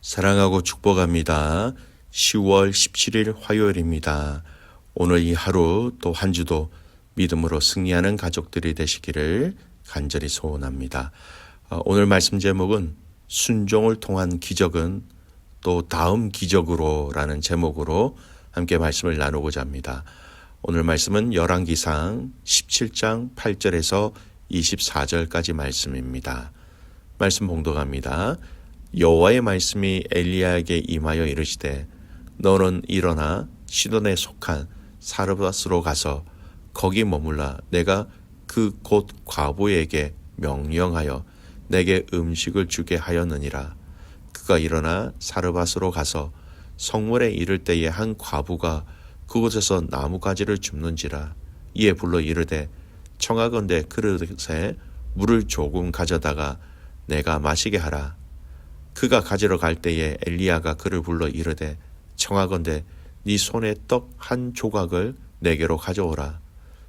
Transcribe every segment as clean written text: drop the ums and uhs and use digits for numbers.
사랑하고 축복합니다. 10월 17일 화요일입니다. 오늘 이 하루 또 한 주도 믿음으로 승리하는 가족들이 되시기를 간절히 소원합니다. 오늘 말씀 제목은 순종을 통한 기적은 또 다음 기적으로 라는 제목으로 함께 말씀을 나누고자 합니다. 오늘 말씀은 열왕기상 17장 8절에서 24절까지 말씀입니다. 말씀 봉독합니다. 여호와의 말씀이 엘리야에게 임하여 이르시되 너는 일어나 시돈에 속한 사르밧으로 가서 거기 머물라. 내가 그 곧 과부에게 명령하여 내게 음식을 주게 하였느니라. 그가 일어나 사르밧으로 가서 성문에 이를 때에 한 과부가 그곳에서 나무가지를 줍는지라. 이에 불러 이르되 청하건대 그릇에 물을 조금 가져다가 내가 마시게 하라. 그가 가지러 갈 때에 엘리야가 그를 불러 이르되 청하건대 네 손에 떡 한 조각을 내게로 가져오라.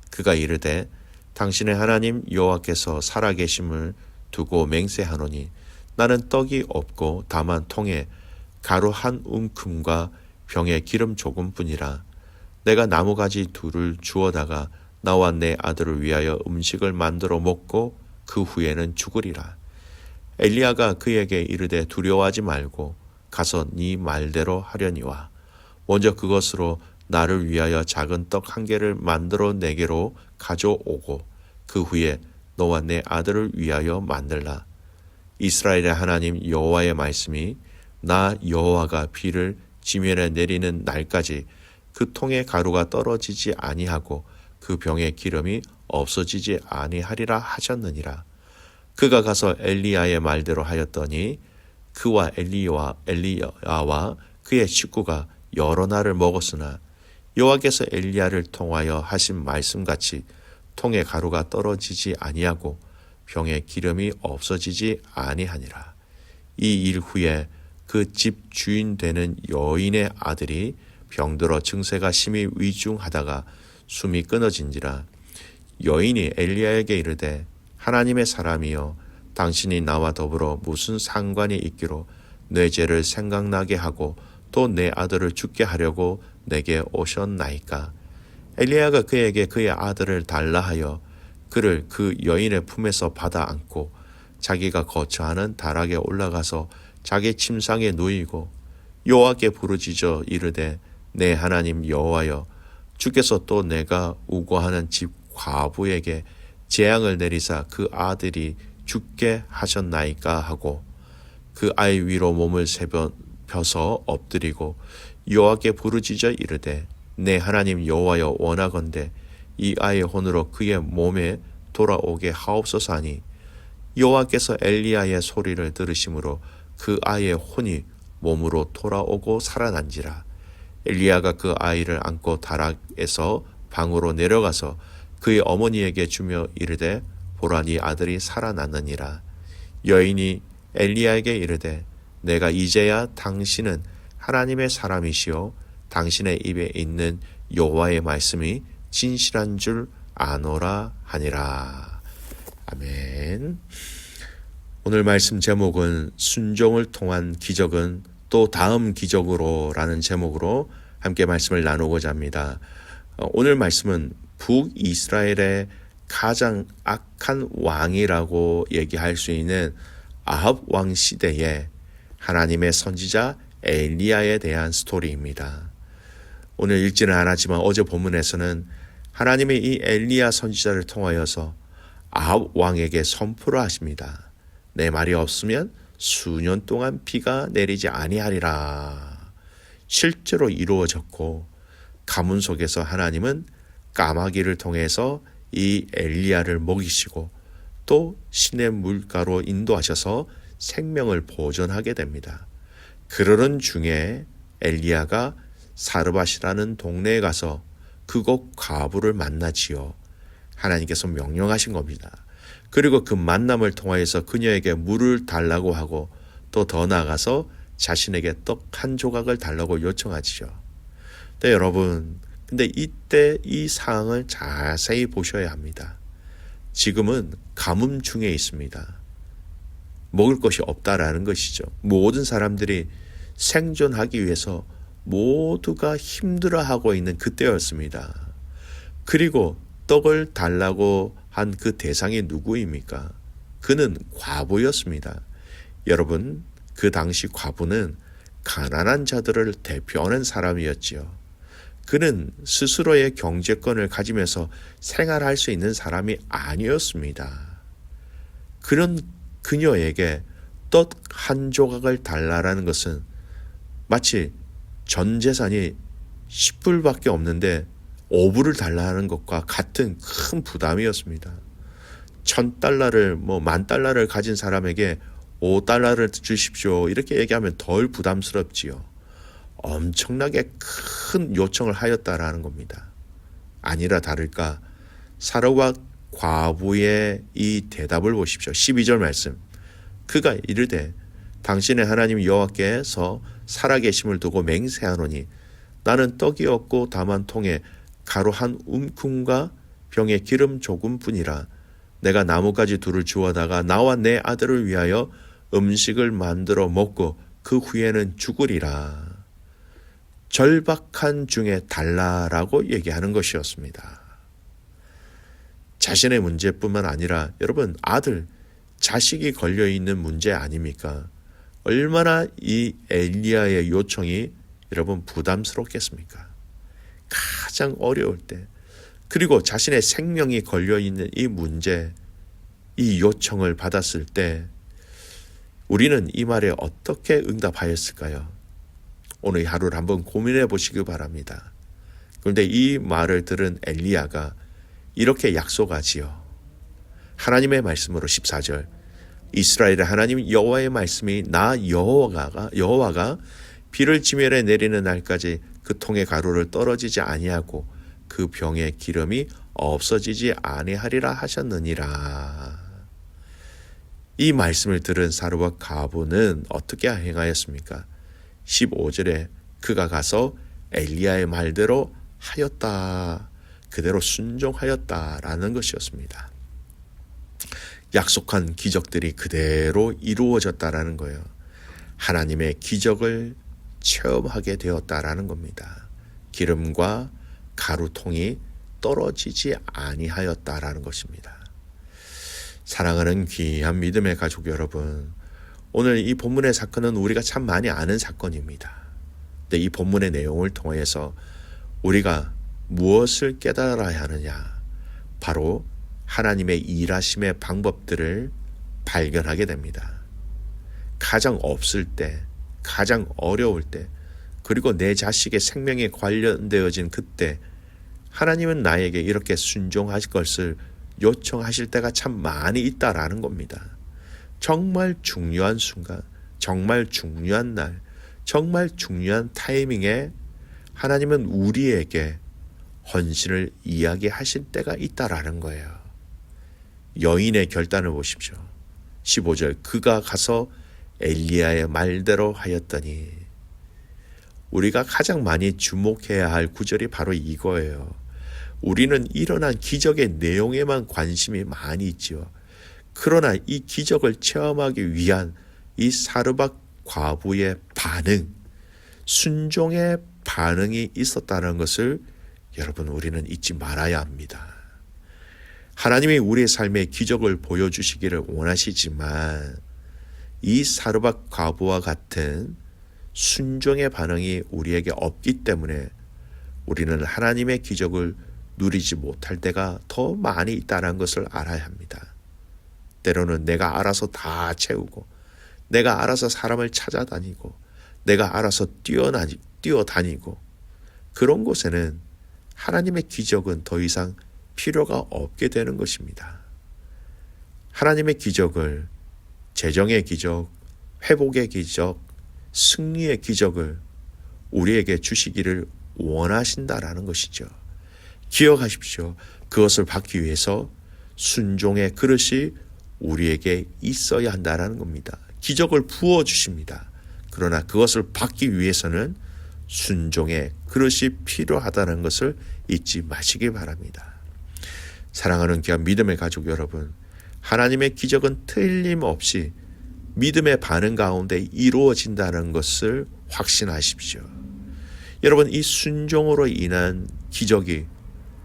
그가 이르되 당신의 하나님 여호와께서 살아계심을 두고 맹세하노니 나는 떡이 없고 다만 통에 가루 한 움큼과 병에 기름 조금뿐이라. 내가 나무가지 둘을 주워다가 나와 내 아들을 위하여 음식을 만들어 먹고 그 후에는 죽으리라. 엘리야가 그에게 이르되 두려워하지 말고 가서 네 말대로 하려니와 먼저 그것으로 나를 위하여 작은 떡 한 개를 만들어 내게로 가져오고 그 후에 너와 내 아들을 위하여 만들라. 이스라엘의 하나님 여호와의 말씀이 나 여호와가 비를 지면에 내리는 날까지 그 통에 가루가 떨어지지 아니하고 그 병에 기름이 없어지지 아니하리라 하셨느니라. 그가 가서 엘리야의 말대로 하였더니 그와 엘리야와 그의 식구가 여러 날을 먹었으나 여호와께서 엘리야를 통하여 하신 말씀같이 통에 가루가 떨어지지 아니하고 병에 기름이 없어지지 아니하니라. 이 일 후에 그 집 주인 되는 여인의 아들이 병들어 증세가 심히 위중하다가 숨이 끊어진지라. 여인이 엘리야에게 이르되 하나님의 사람이여 당신이 나와 더불어 무슨 상관이 있기로 내 죄를 생각나게 하고 또 내 아들을 죽게 하려고 내게 오셨나이까. 엘리야가 그에게 그의 아들을 달라 하여 그를 그 여인의 품에서 받아 안고 자기가 거처하는 다락에 올라가서 자기 침상에 누이고 여호와께 부르짖어 이르되 내 하나님 여호와여 주께서 또 내가 우고하는 집 과부에게 재앙을 내리사 그 아들이 죽게 하셨나이까 하고 그 아이 위로 몸을 펴서 엎드리고 여호와께 부르짖어 이르되 내 하나님 여호와여 원하건대 이 아이의 혼으로 그의 몸에 돌아오게 하옵소서 하니 여호와께서 엘리야의 소리를 들으심으로 그 아이의 혼이 몸으로 돌아오고 살아난지라. 엘리야가 그 아이를 안고 다락에서 방으로 내려가서 그의 어머니에게 주며 이르되 보라 네 아들이 살아났느니라. 여인이 엘리야에게 이르되 내가 이제야 당신은 하나님의 사람이시오 당신의 입에 있는 여호와의 말씀이 진실한 줄 아노라 하니라. 아멘. 오늘 말씀 제목은 순종을 통한 기적은 또 다음 기적으로 라는 제목으로 함께 말씀을 나누고자 합니다. 오늘 말씀은 북이스라엘의 가장 악한 왕이라고 얘기할 수 있는 아합 왕 시대에 하나님의 선지자 엘리야에 대한 스토리입니다. 오늘 읽지는 않았지만 어제 본문에서는 하나님이 이 엘리야 선지자를 통하여서 아합 왕에게 선포를 하십니다. 내 말이 없으면 수년 동안 비가 내리지 아니하리라. 실제로 이루어졌고 가문 속에서 하나님은 까마귀를 통해서 이 엘리야를 먹이시고 또 신의 물가로 인도하셔서 생명을 보존하게 됩니다. 그러는 중에 엘리야가 사르밧이라는 동네에 가서 그곳 과부를 만나지요. 하나님께서 명령하신 겁니다. 그리고 그 만남을 통하여서 그녀에게 물을 달라고 하고 또 더 나아가서 자신에게 떡 한 조각을 달라고 요청하지요. 네, 여러분, 근데 이때 이 상황을 자세히 보셔야 합니다. 지금은 가뭄 중에 있습니다. 먹을 것이 없다라는 것이죠. 모든 사람들이 생존하기 위해서 모두가 힘들어하고 있는 그때였습니다. 그리고 떡을 달라고 한 그 대상이 누구입니까? 그는 과부였습니다. 여러분, 그 당시 과부는 가난한 자들을 대표하는 사람이었지요. 그는 스스로의 경제권을 가지면서 생활할 수 있는 사람이 아니었습니다. 그런 그녀에게 떡 한 조각을 달라라는 것은 마치 전 재산이 10불밖에 없는데 5불을 달라는 것과 같은 큰 부담이었습니다. 1000달러를 $10,000를 가진 사람에게 5달러를 주십시오 이렇게 얘기하면 덜 부담스럽지요. 엄청나게 큰 요청을 하였다라는 겁니다. 아니라 다를까 사르밧 과부의 이 대답을 보십시오. 12절 말씀. 그가 이르되 당신의 하나님 여호와께서 살아계심을 두고 맹세하노니 나는 떡이 없고 다만 통에 가루 한 움큼과 병에 기름 조금뿐이라. 내가 나뭇가지 둘을 주워다가 나와 내 아들을 위하여 음식을 만들어 먹고 그 후에는 죽으리라. 절박한 중에 달라라고 얘기하는 것이었습니다. 자신의 문제뿐만 아니라 여러분 아들, 자식이 걸려있는 문제 아닙니까? 얼마나 이 엘리야의 요청이 여러분 부담스럽겠습니까? 가장 어려울 때 그리고 자신의 생명이 걸려있는 이 문제, 이 요청을 받았을 때 우리는 이 말에 어떻게 응답하였을까요? 오늘 하루를 한번 고민해 보시기 바랍니다. 그런데 이 말을 들은 엘리야가 이렇게 약속하지요. 하나님의 말씀으로 14절 이스라엘의 하나님 여호와의 말씀이 나 여호와가 비를 지면에 내리는 날까지 그 통의 가루를 떨어지지 아니하고 그 병의 기름이 없어지지 아니하리라 하셨느니라. 이 말씀을 들은 사르밧 과부는 어떻게 행하였습니까? 15절에 그가 가서 엘리야의 말대로 하였다. 그대로 순종하였다라는 것이었습니다. 약속한 기적들이 그대로 이루어졌다라는 거예요. 하나님의 기적을 체험하게 되었다라는 겁니다. 기름과 가루통이 떨어지지 아니하였다라는 것입니다. 사랑하는 귀한 믿음의 가족 여러분, 오늘 이 본문의 사건은 우리가 참 많이 아는 사건입니다. 근데 이 본문의 내용을 통해서 우리가 무엇을 깨달아야 하느냐? 바로 하나님의 일하심의 방법들을 발견하게 됩니다. 가장 없을 때, 가장 어려울 때, 그리고 내 자식의 생명에 관련되어진 그때 하나님은 나에게 이렇게 순종하실 것을 요청하실 때가 참 많이 있다라는 겁니다. 정말 중요한 순간, 정말 중요한 날, 정말 중요한 타이밍에 하나님은 우리에게 헌신을 이야기하실 때가 있다라는 거예요. 여인의 결단을 보십시오. 15절 그가 가서 엘리야의 말대로 하였더니 우리가 가장 많이 주목해야 할 구절이 바로 이거예요. 우리는 일어난 기적의 내용에만 관심이 많이 있지요. 그러나 이 기적을 체험하기 위한 이 사르밧 과부의 반응, 순종의 반응이 있었다는 것을 여러분 우리는 잊지 말아야 합니다. 하나님이 우리의 삶에 기적을 보여주시기를 원하시지만 이 사르밧 과부와 같은 순종의 반응이 우리에게 없기 때문에 우리는 하나님의 기적을 누리지 못할 때가 더 많이 있다는 것을 알아야 합니다. 때로는 내가 알아서 다 채우고 내가 알아서 사람을 찾아다니고 내가 알아서 뛰어다니고 그런 곳에는 하나님의 기적은 더 이상 필요가 없게 되는 것입니다. 하나님의 기적을 재정의 기적, 회복의 기적, 승리의 기적을 우리에게 주시기를 원하신다라는 것이죠. 기억하십시오. 그것을 받기 위해서 순종의 그릇이 우리에게 있어야 한다는 겁니다. 기적을 부어주십니다. 그러나 그것을 받기 위해서는 순종의 그릇이 필요하다는 것을 잊지 마시기 바랍니다. 사랑하는 귀한 믿음의 가족 여러분, 하나님의 기적은 틀림없이 믿음의 반응 가운데 이루어진다는 것을 확신하십시오. 여러분, 이 순종으로 인한 기적이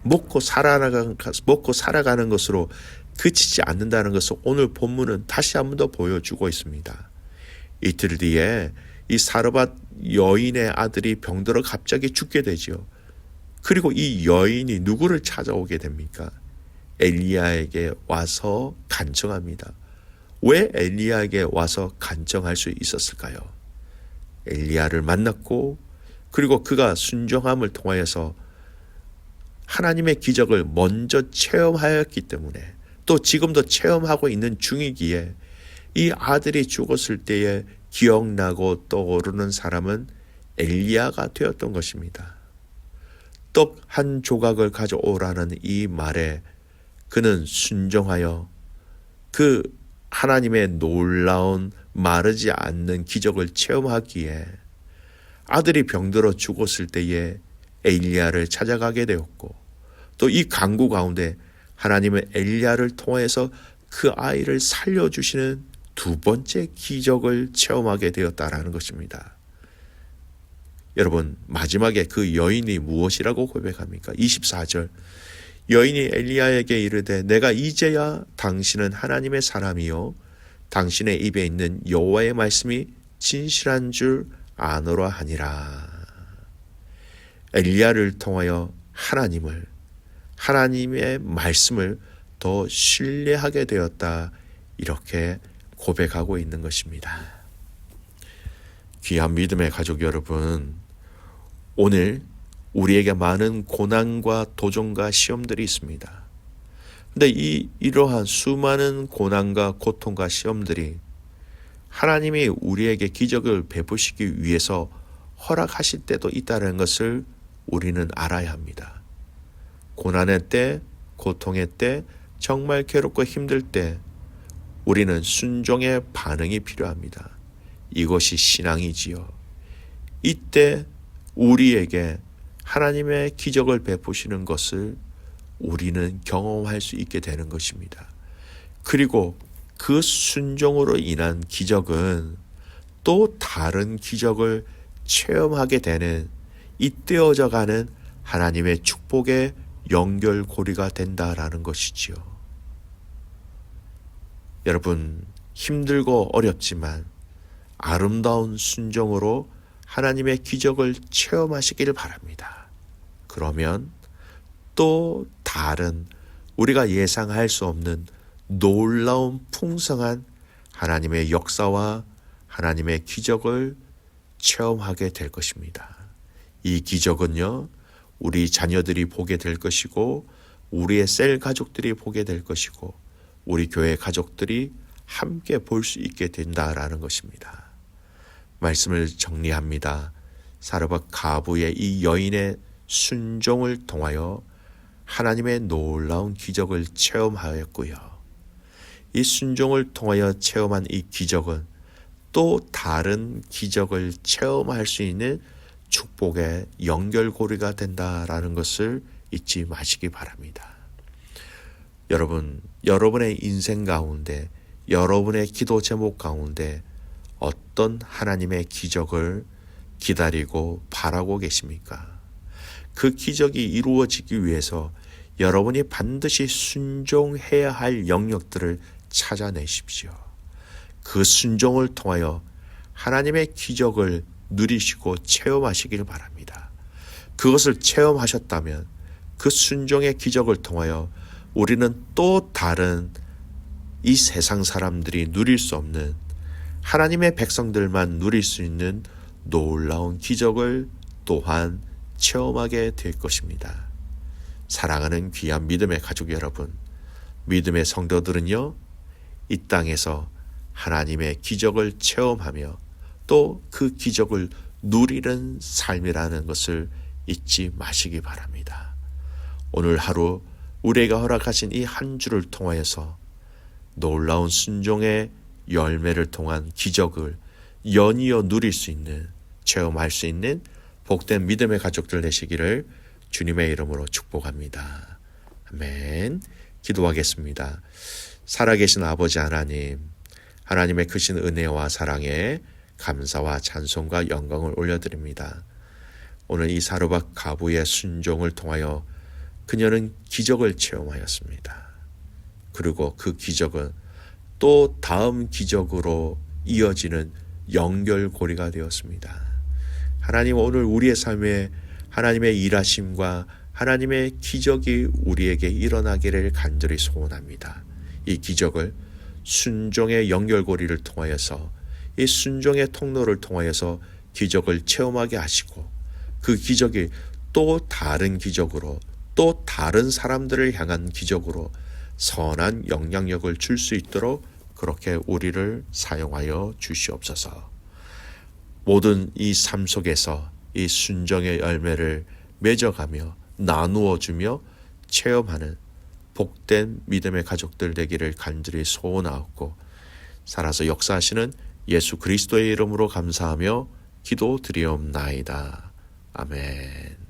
먹고 살아가는 것으로 그치지 않는다는 것을 오늘 본문은 다시 한 번 더 보여주고 있습니다. 이틀 뒤에 이 사르밧 여인의 아들이 병들어 갑자기 죽게 되지요. 그리고 이 여인이 누구를 찾아오게 됩니까? 엘리야에게 와서 간청합니다. 왜 엘리야에게 와서 간청할 수 있었을까요? 엘리야를 만났고 그리고 그가 순종함을 통하여서 하나님의 기적을 먼저 체험하였기 때문에 또 지금도 체험하고 있는 중이기에 이 아들이 죽었을 때에 기억나고 떠오르는 사람은 엘리야가 되었던 것입니다. 떡 한 조각을 가져오라는 이 말에 그는 순종하여 그 하나님의 놀라운 마르지 않는 기적을 체험하기에 아들이 병들어 죽었을 때에 엘리야를 찾아가게 되었고 또 이 간구 가운데 하나님은 엘리야를 통해서 그 아이를 살려주시는 두 번째 기적을 체험하게 되었다라는 것입니다. 여러분, 마지막에 그 여인이 무엇이라고 고백합니까? 24절, 여인이 엘리야에게 이르되 내가 이제야 당신은 하나님의 사람이요 당신의 입에 있는 여호와의 말씀이 진실한 줄 아노라 하니라. 엘리야를 통하여 하나님의 말씀을 더 신뢰하게 되었다, 이렇게 고백하고 있는 것입니다. 귀한 믿음의 가족 여러분, 오늘 우리에게 많은 고난과 도전과 시험들이 있습니다. 근데 이러한 수많은 고난과 고통과 시험들이 하나님이 우리에게 기적을 베푸시기 위해서 허락하실 때도 있다는 것을 우리는 알아야 합니다. 고난의 때, 고통의 때, 정말 괴롭고 힘들 때 우리는 순종의 반응이 필요합니다. 이것이 신앙이지요. 이때 우리에게 하나님의 기적을 베푸시는 것을 우리는 경험할 수 있게 되는 것입니다. 그리고 그 순종으로 인한 기적은 또 다른 기적을 체험하게 되는 잇대어져 가는 하나님의 축복의 연결고리가 된다라는 것이지요. 여러분, 힘들고 어렵지만 아름다운 순종으로 하나님의 기적을 체험하시길 바랍니다. 그러면 또 다른 우리가 예상할 수 없는 놀라운 풍성한 하나님의 역사와 하나님의 기적을 체험하게 될 것입니다. 이 기적은요, 우리 자녀들이 보게 될 것이고 우리의 셀 가족들이 보게 될 것이고 우리 교회 가족들이 함께 볼 수 있게 된다라는 것입니다. 말씀을 정리합니다. 사르밧 가부의 이 여인의 순종을 통하여 하나님의 놀라운 기적을 체험하였고요. 이 순종을 통하여 체험한 이 기적은 또 다른 기적을 체험할 수 있는 축복의 연결고리가 된다라는 것을 잊지 마시기 바랍니다. 여러분, 여러분의 인생 가운데, 여러분의 기도 제목 가운데 어떤 하나님의 기적을 기다리고 바라고 계십니까? 그 기적이 이루어지기 위해서 여러분이 반드시 순종해야 할 영역들을 찾아내십시오. 그 순종을 통하여 하나님의 기적을 누리시고 체험하시길 바랍니다. 그것을 체험하셨다면 그 순종의 기적을 통하여 우리는 또 다른 이 세상 사람들이 누릴 수 없는 하나님의 백성들만 누릴 수 있는 놀라운 기적을 또한 체험하게 될 것입니다. 사랑하는 귀한 믿음의 가족 여러분, 믿음의 성도들은요, 이 땅에서 하나님의 기적을 체험하며 또 그 기적을 누리는 삶이라는 것을 잊지 마시기 바랍니다. 오늘 하루 우리에게 허락하신 이 한 주를 통하여서 놀라운 순종의 열매를 통한 기적을 연이어 누릴 수 있는, 체험할 수 있는 복된 믿음의 가족들 되시기를 주님의 이름으로 축복합니다. 아멘. 기도하겠습니다. 살아계신 아버지 하나님, 하나님의 크신 은혜와 사랑에 감사와 찬송과 영광을 올려드립니다. 오늘 이 사르밧 과부의 순종을 통하여 그녀는 기적을 체험하였습니다. 그리고 그 기적은 또 다음 기적으로 이어지는 연결고리가 되었습니다. 하나님, 오늘 우리의 삶에 하나님의 일하심과 하나님의 기적이 우리에게 일어나기를 간절히 소원합니다. 이 기적을 순종의 연결고리를 통하여서, 이 순종의 통로를 통하여서 기적을 체험하게 하시고, 그 기적이 또 다른 기적으로, 또 다른 사람들을 향한 기적으로 선한 영향력을 줄 수 있도록 그렇게 우리를 사용하여 주시옵소서. 모든 이 삶 속에서 이 순종의 열매를 맺어가며 나누어주며 체험하는 복된 믿음의 가족들 되기를 간절히 소원하옵고, 살아서 역사하시는 예수 그리스도의 이름으로 감사하며 기도드리옵나이다. 아멘.